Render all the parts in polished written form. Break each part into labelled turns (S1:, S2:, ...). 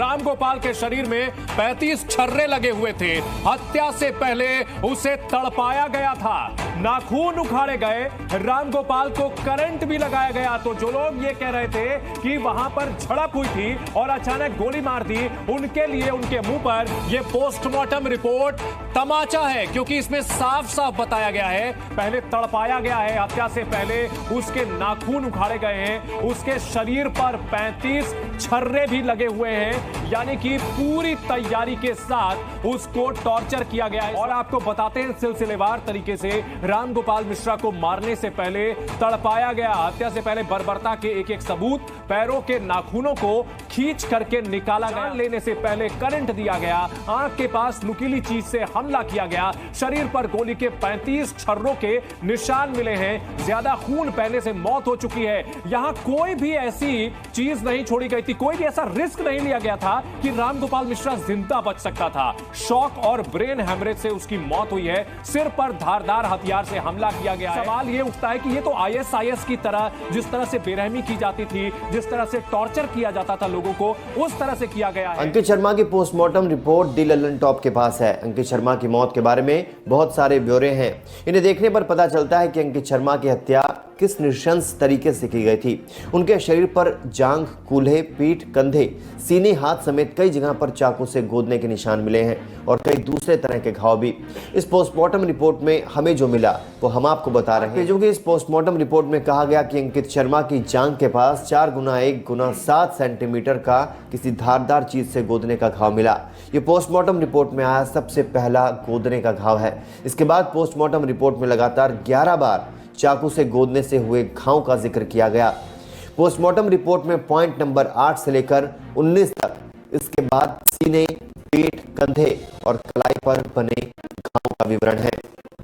S1: रामगोपाल के शरीर में 35 छर्रे लगे हुए थे। हत्या से पहले उसे तड़पाया गया था, नाखून उखाड़े गए, रामगोपाल को करंट भी लगाया गया। तो जो लोग ये कह रहे थे कि वहां पर झड़प हुई थी और अचानक गोली मार दी, उनके लिए उनके मुंह पर यह पोस्टमार्टम रिपोर्ट तमाचा है, क्योंकि इसमें साफ साफ बताया गया है पहले तड़पाया गया है, हत्या से पहले उसके नाखून उखाड़े गए हैं, उसके शरीर पर 35 छर्रे भी लगे हुए हैं, यानी कि पूरी तैयारी के साथ उसको टॉर्चर किया गया है। और आपको बताते हैं सिलसिलेवार तरीके से रामगोपाल मिश्रा को मारने से पहले तड़पाया गया, हत्या से पहले बर्बरता के एक एक सबूत, पैरों के नाखूनों को खींच करके निकाला गया, लेने से पहले करंट दिया गया, आंख के पास नुकीली चीज से हमला किया गया, शरीर पर गोली के 35 छर्रों के निशान मिले हैं, ज्यादा खून बहने से मौत हो चुकी है। यहां कोई भी ऐसी चीज नहीं छोड़ी गई थी, कोई भी ऐसा रिस्क नहीं लिया गया था कि रामगोपाल मिश्रा जिंदा बच सकता था। शॉक और ब्रेन हैमरेज से उसकी मौत हुई है, सिर पर धारदार हथियार से हमला किया गया है। सवाल यह उठता है कि यह तो आईएसआईएस की तरह, जिस तरह से बेरहमी की जाती थी, जिस तरह से टॉर्चर किया जाता था लोगों को, उस तरह से किया गया है।
S2: अंकित शर्मा की postmortem report D Lallan top के पास है। अंकित शर्मा की मौत के बारे में बहुत सारे ब्यौरे हैं। इन्हें देखने पर पता चलता है कि अंकित शर्मा की हत्या किस नृशंस तरीके से की गई थी। उनके शरीर पर जांघ, कूल्हे, पीठ, कंधे, सीने, हाथ समेत कई जगह पर चाकू से गोदने के निशान मिले हैं और कई दूसरे तरह के घाव भी। इस पोस्टमार्टम रिपोर्ट में हमें जो मिला वो हम आपको बता रहे हैं। जो कि इस पोस्टमार्टम रिपोर्ट में कहा गया कि अंकित शर्मा की जांघ के पास 4 गुना 1 गुना 7 सेंटीमीटर का किसी धारदार चीज से गोदने का घाव मिला। ये पोस्टमार्टम रिपोर्ट में आया सबसे पहला गोदने का घाव है। इसके बाद पोस्टमार्टम रिपोर्ट में लगातार 11 बार चाकू से गोदने से हुए घाव का जिक्र किया गया। पोस्टमार्टम रिपोर्ट में पॉइंट नंबर 8 से लेकर 19 तक इसके बाद सीने, पीठ, कंधे और कलाई पर बने घाव का विवरण है।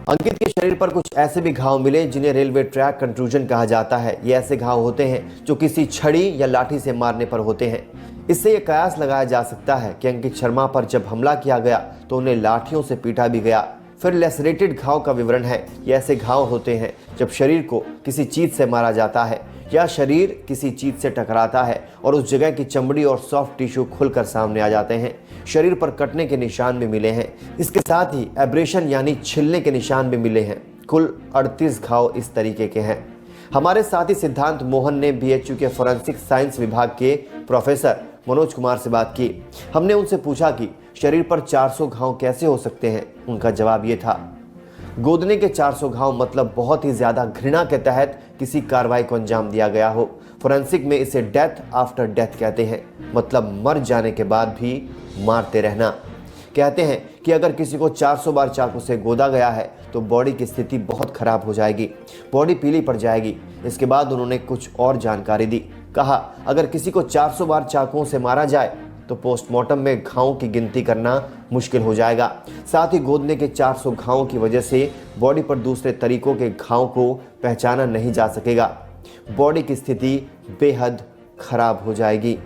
S2: अंकित के शरीर पर कुछ ऐसे भी घाव मिले जिन्हें रेलवे ट्रैक कंट्रूजन कहा जाता है। ये ऐसे घाव होते हैं जो किसी छड़ी या लाठी से मारने पर होते हैं। इससे यह कयास लगाया जा सकता है कि अंकित शर्मा पर जब हमला किया गया तो उन्हें लाठियों से पीटा भी गया। फिर लेसरेटेड घाव का विवरण है। ये ऐसे घाव होते हैं जब शरीर को किसी चीज से मारा जाता है या शरीर किसी चीज से टकराता है और उस जगह की चमड़ी और सॉफ्ट टिश्यू खुलकर सामने आ जाते हैं। शरीर पर कटने के निशान भी मिले हैं। इसके साथ ही एब्रेशन यानी छिलने के निशान भी मिले हैं। कुल 38 घाव इस तरीके के हैं। हमारे साथी सिद्धांत मोहन ने बीएचयू के फोरेंसिक साइंस विभाग के प्रोफेसर मनोज कुमार से बात की। हमने उनसे पूछा कि शरीर पर 400 घाव कैसे हो सकते हैं। उनका जवाब ये था, गोदने के 400 घाव मतलब बहुत ही ज्यादा घृणा के तहत किसी कार्रवाई को अंजाम दिया गया हो। फोरेंसिक में इसे डेथ आफ्टर डेथ कहते हैं, मतलब मर जाने के बाद भी मारते रहना। कहते हैं कि अगर किसी को 400 बार चाकू से गोदा गया है तो बॉडी की स्थिति बहुत खराब हो जाएगी, बॉडी पीली पड़ जाएगी। इसके बाद उन्होंने कुछ और जानकारी दी। कहा अगर किसी को 400 बार चाकुओं से मारा जाए तो पोस्टमार्टम में घावों की गिनती करना मुश्किल हो जाएगा। साथ ही गोदने के 400 घावों की वजह से बॉडी पर दूसरे तरीकों के घावों को पहचाना नहीं जा सकेगा। बॉडी की स्थिति बेहद खराब हो जाएगी।